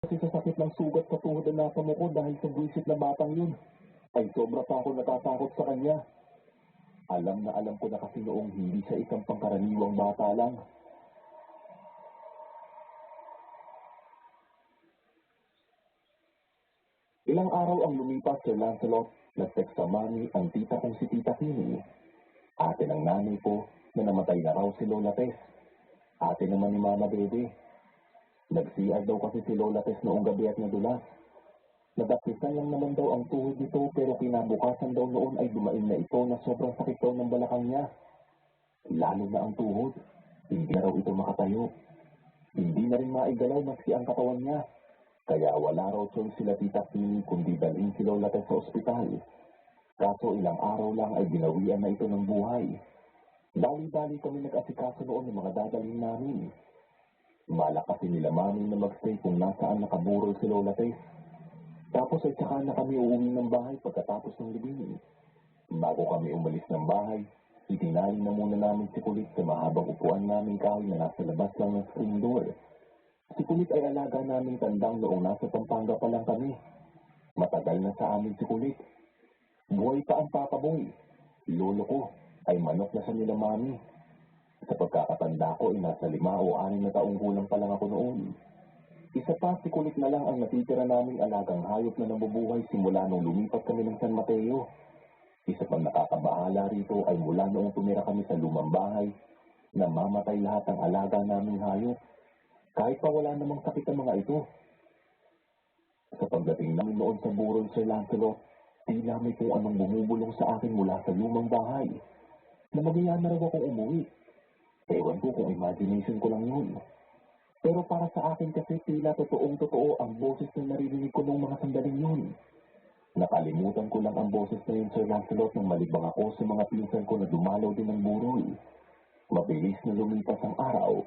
Kasi sa sakit ng sugat sa tuhod na napamo ko dahil sa buwisit na batang yun, ay sobra pa ako natatakot sa kanya. Alam na alam ko na kasi noong hindi siya isang pangkaraniwang bata lang. Ilang araw ang lumipas, Sir Lancelot, nag-text sa mami ang tita kong si Tita Kimi. Ate ng nanay ko na namatay na raw si Lola Tess. Ate naman ni Mama Bebe. Nag-CR daw kasi si Lola Tess noong gabi at nadulas. Nag-apisan lang naman daw ang tuhod nito pero kinabukasan daw noon ay dumain na ito na sobrang sakit daw ng balakang niya. Lalo na ang tuhod. Hindi na raw ito makatayo. Hindi na rin maigalaw maski ang katawan niya. Kaya wala raw choice sila Tita Kimi kundi dalhin si Lola Tess sa ospital. Kaso ilang araw lang ay binawian na ito ng buhay. Dali-dali kami nag-asikaso noon ng mga dadalhin namin. Malak kasi nila mami na magstay kung nasaan nakaburol si Lola Tess. Tapos ay saka na kami uuwi ng bahay pagkatapos ng libing. Bago kami umalis ng bahay, itinali na muna namin si Kulit sa mahabang upuan namin kahoy na nasa labas lang ng screen door. Si Kulit ay alaga naming tandang noong nasa Pampanga pa lang kami. Matagal na sa amin si Kulit. Buhay pa ang Papa Boy. Lolo ko ay manok na sa nila mami. Sa pagkakatanda ko ay nasa 5 o 6 na taong gulang pa lang ako noon. Isa pa, si Kulit na lang ang natitira naming alagang hayop na nabubuhay simula nung lumipat kami ng San Mateo. Isa pang nakakabahala rito ay mula noong tumira kami sa lumang bahay, namamatay lahat ang alaga naming hayop. Kahit pa wala namang sakit ang mga ito. Sa pagdating namin noon sa burol, Sir Lancelot, tila may kung anong bumubulong sa akin mula sa lumang bahay. Na magaya na raw akong umuwi. Ewan ko kung imagination ko lang yun. Pero para sa akin kasi tila totoong-totoo ang boses na naririnig ko noong mga sandaling yun. Nakalimutan ko lang ang boses na yun, Sir Lancelot, nang malibang ako sa mga pinsan ko na dumalaw din ng burol. Mabilis na lumipas ang araw.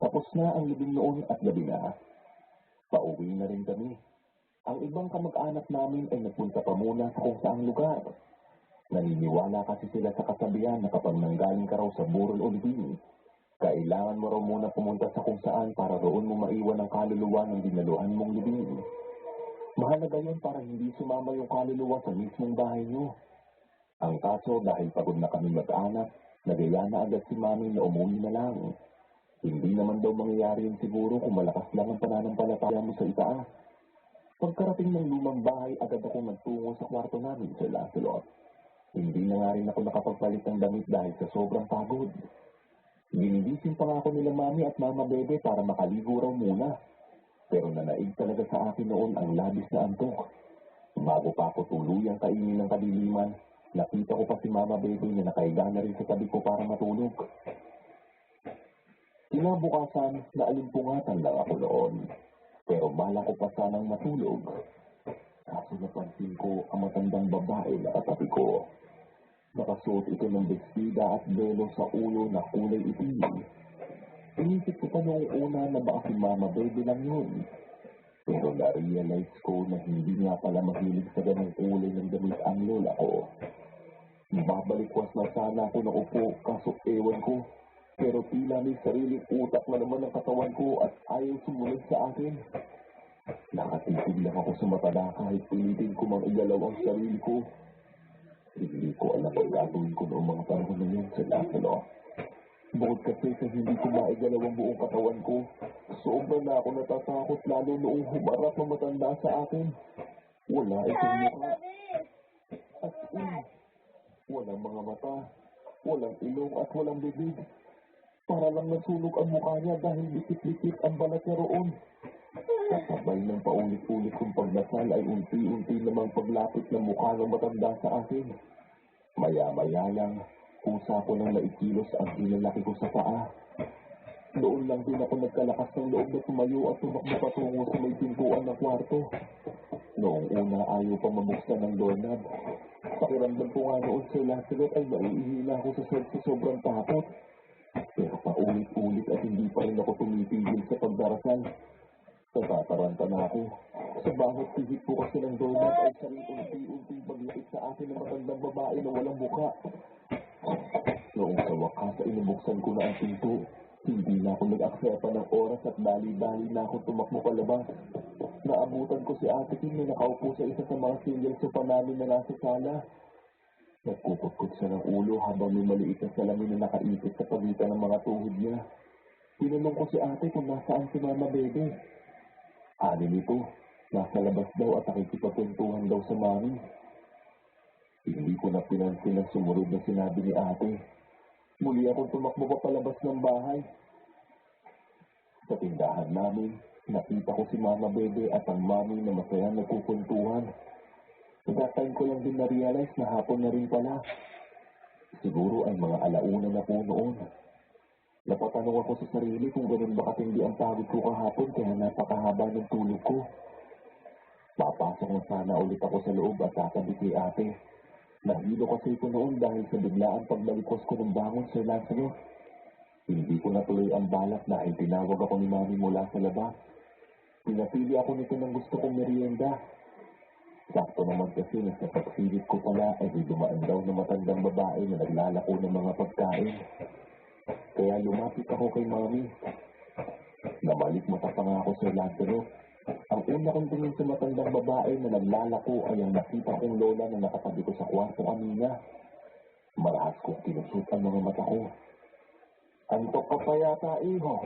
Tapos na ang libing noon at gabi na. Pauwi na rin kami. Ang ibang kamag-anak namin ay nagpunta pa muna sa kung saang lugar. Naniniwala kasi sila sa kasabihan na kapag nanggaling ka raw sa burol o libing, kailangan mo raw muna pumunta sa kung saan para roon mo maiwan ang kaluluwa ng dinaluhan mong libing. Mahalaga yun para hindi sumama yung kaluluwa sa mismong bahay nyo. Ang kaso dahil pagod na kami mag-anak, nagaya na agad si mami na umuwi na lang. Hindi naman daw mangyayari yun siguro kung malakas lang ang pananampalataya mo sa itaas. Pagkarating ng lumang bahay, agad ako nagtungo sa kwarto namin, Sir Lancelot. Hindi na nga rin ako nakapagpalit ng damit dahil sa sobrang pagod. Ginigising pa nga ako nila mami at mama bebe para makaligo raw muna. Pero nanaig talaga sa akin noon ang labis na antok. Bago pa ako tuluyang kainin ng kadiliman, nakita ko pa si mama bebe na nakahiga na rin sa tabi ko para matulog. Kinabukasan, naalimpungatan lang ako noon. Pero balak ko pa sanang matulog. Kaso napansin ko ang matandang babae na katabi ko. Nakasuot ito ng bestida at belo sa ulo na kulay itim. Inisip ko pa noong una na baka si Mama Baby lang yun. Pero na-realize ko na hindi nga pala mahilig sa ganang kulay ng damit ang lola ko. Babalikwas na sana ako ng upo kaso ewan ko. Pero tila may sariling utak na naman ang katawan ko at ayaw sumunod sa akin. Nakatitig lang ako sa matanda kahit pilitin ko mang igalaw ang sarili ko. Hindi ko alam ang gagawin ko noong mga panahon na yun, Sir Lancelot. Bukod kasi sa hindi ko maigalaw ang buong katawan ko, sobra na ako natatakot lalo noong humarap ang matanda sa akin. Wala itong mukha. At walang mga mata, walang ilong at walang bibig. Para lang nasunog ang mukha niya dahil dikit-dikit ang balat niya roon. Kasabay ng paulit-ulit kong pagdasal ay unti-unti namang paglapit ng mukha ng matanda sa akin. Maya-maya lang, kusa ko nang naikilos ang hinalaki ko sa paa. Doon lang din ako nagkalakas ng loob na tumayo at tumakbo patungo sa may pintuan ng kwarto. Noong una ayaw pa mabuksan ng doorknob. Pakiramdam ko nga noon, Sir Lancelot, ay maiihina ako sa sobrang takot. Pero paulit-ulit at hindi pa rin ako tumitigil sa pagdarasal. Natataranta na ako. Sa bawat pihit ko kasi ng doorknob ay saring unti-unti paglapit sa akin ng matandang babae na walang mukha. Noong sa wakas ay nabuksan ko na ang pinto, hindi na ako nag-aksaya pa ng oras at dali-dali na ako tumakbo palabas. naabutan ko si Ate Kim na nakaupo sa isa sa mga single sofa namin na nasa sala. Nagkukutkot siya ng ulo habang may maliit na salamin na nakaipit sa pagitan ng mga tuhod niya. Tinanong ko si Ate kung nasaan si Mama Bebe. Ani nito, nasa labas daw at nakikipagkwentuhan daw sa mami. Hindi ko na pinansin ang sumunod na sinabi ni Ate. Muli akong tumakbo pa palabas ng bahay. Sa tindahan namin, nakita ko si Mama Bebe at ang mami na masaya nagkukwentuhan. Sa that time ko lang din na-realize na hapon na rin pala. Siguro ay mga alauna na po noon. Napatanong ako sa sarili kung ganun ba katindi ang pagod ko kahapon kaya napakahaba ng tulog ko. Papasok na sana ulit ako sa loob at tatabi kay Ate. Nahilo kasi ko noon dahil sa biglaan pagbalikos ko ng bangon sa Lancelot. Hindi ko natuloy ang balak dahil tinawag ako ni Mami mula sa labas. Pinapili ako nito ng gusto kong merienda. Sakto naman kasi na sa pagsilip ko pala ay dumaan daw na matandang babae na naglalako ng mga pagkain. Kaya lumapit ako kay Mami. Namalik mata pa nga ako sa Lancelot. Ang una kong tingin sa matandang babae na naglalako ay ang nakita kong lola na nakatabi ko sa kwarto kanina. Marahas kong kinusot ang mga mata ko. Antok ka pa yata, iho.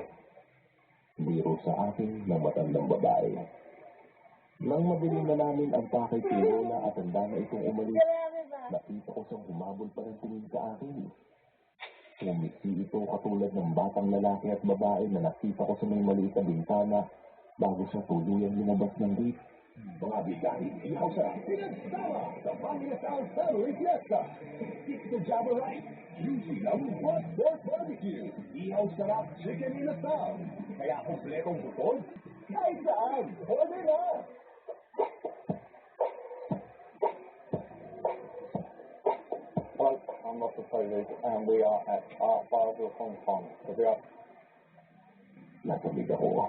Biro sa akin ng matandang babae. Nang madilim na namin ang pakay kay Lola at handa na itong umalis, nakita ko siyang humabol pa ng tingin sa akin. Umisi ito katulad ng batang lalaki at babae na nakita ko sa may maliit na bintana bago siya tuluyang lumabas ng gate. Mga bigahin, ihaw sa pinagsama sa Panginoon Family Fiesta. It's the Java Rice, Juicy Lemon Plus Pork Barbecue, ihaw sarap chicken inasal. Kaya kompletong bukod, kahit saan, order na! Hello, I'm Russell Polish, and we are at Art Basel, Hong Kong. So we are... Nasamig ako.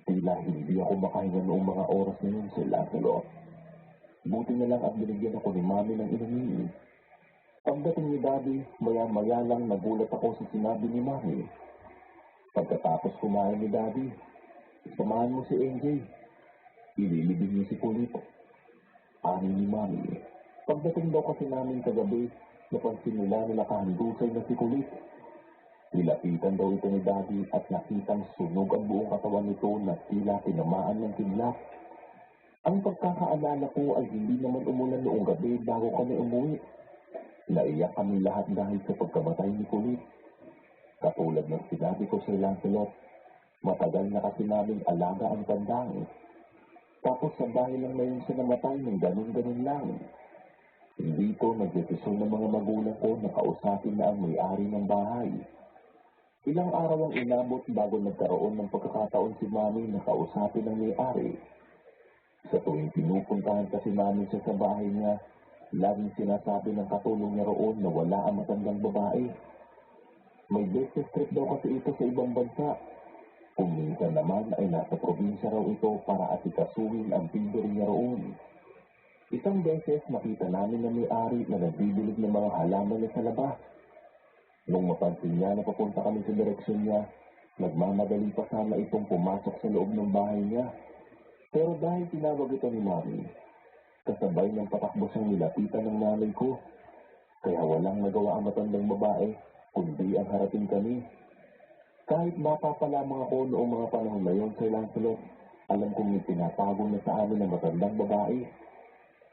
Tila hindi ako makahinga noong mga oras na yun sa Lancelot. Buti na lang at binigyan ako ni Mami ng inumin. Pagdating ni Daddy, maya-maya lang nagulat ako sa sinabi ni Mami. Pagkatapos kumain ni Daddy, samahan mo si NJ. Ililibig niyo si Kulit. Ani ni Mami. Pagdating daw kasi namin kagabi, napansin nila na nakahandusay na si Kulit. Nilapitan daw ito ni Daddy at nakitang sunog ang buong katawan nito na tila tinamaan ng kidlat. Ang pagkakaalala ko ay hindi naman umulan noong gabi bago kami umuwi. Naiyak kami lahat dahil sa pagkamatay ni Kulit. Katulad ng sinabi ko sa Lancelot, matagal na kasi namin alaga ang tandang. Tapos sa bahay lang na yun siya namatay ng ganun-ganun lang. Hindi ko nagdesisyon ng mga magulang ko na kausapin na ang may-ari ng bahay. Ilang araw ang inabot bago nagkaroon ng pagkakataon si Mami na kausapin ang may-ari. Sa tuwing pinupuntahan kasi namin siya sa bahay niya, laging sinasabi ng katulong niya roon na wala ang matandang babae. May business trip daw kasi ito sa ibang bansa. Kung minsan naman ay nasa probinsya raw ito para asikasuhin ang timber niya roon. Isang beses nakita namin na may-ari na nagbibilig ng mga halaman niya sa labas. Nung mapansin niya na papunta kami sa direksyon niya, nagmamadali pa sana itong pumasok sa loob ng bahay niya. Pero dahil tinawag ito ni Mami, kasabay ng patakbo siyang nilapitan ng nanay ko. Kaya walang nagawa ang matandang babae, kundi ang harapin kami. Kahit bata pa lamang ako noong mga panahon na yun sa Lancelot, alam kong may tinatago na sa amin ang matandang babae.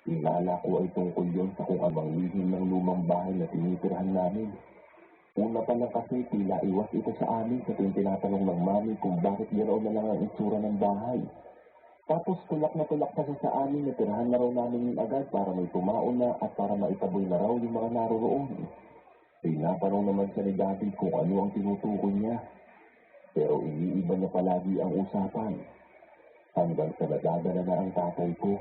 Inala ko ay tungkol yun sa kung amang lihim ng lumang bahay na tinitirahan namin. Una pa lang kasi tila iwas ito sa amin sa tuwing tinatanong ng Mami kung bakit ganoon na lang ang itsura ng bahay. Tapos tulak na tulak pa siya sa amin na tirahan na raw namin yun agad para may tumaon na at para maitaboy na raw yung mga naroroon. Tinatanong naman siya ni Daddy kung ano ang tinutukoy niya. Pero iniiba niya palagi ang usapan. Hanggang sa nadadala na ang tatay ko.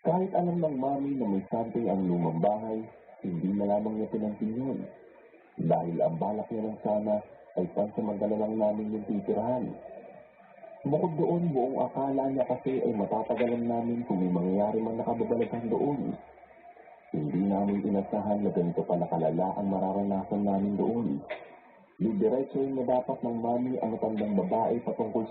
Kahit alam ng Mami na may something ang lumang bahay, hindi na lamang niya pinansin yun. Dahil ang balak niya lang sana ay pansamantala lang namin yung titirahan. Bukod doon, buong akala niya kasi ay matatagalan namin kung may mangyayari man nakababalikan doon. Hindi namin inasahan na ganito pala kalala ang mararanasan namin doon. Didiretsuhin na dapat ng Mami ang matandang babae patungkol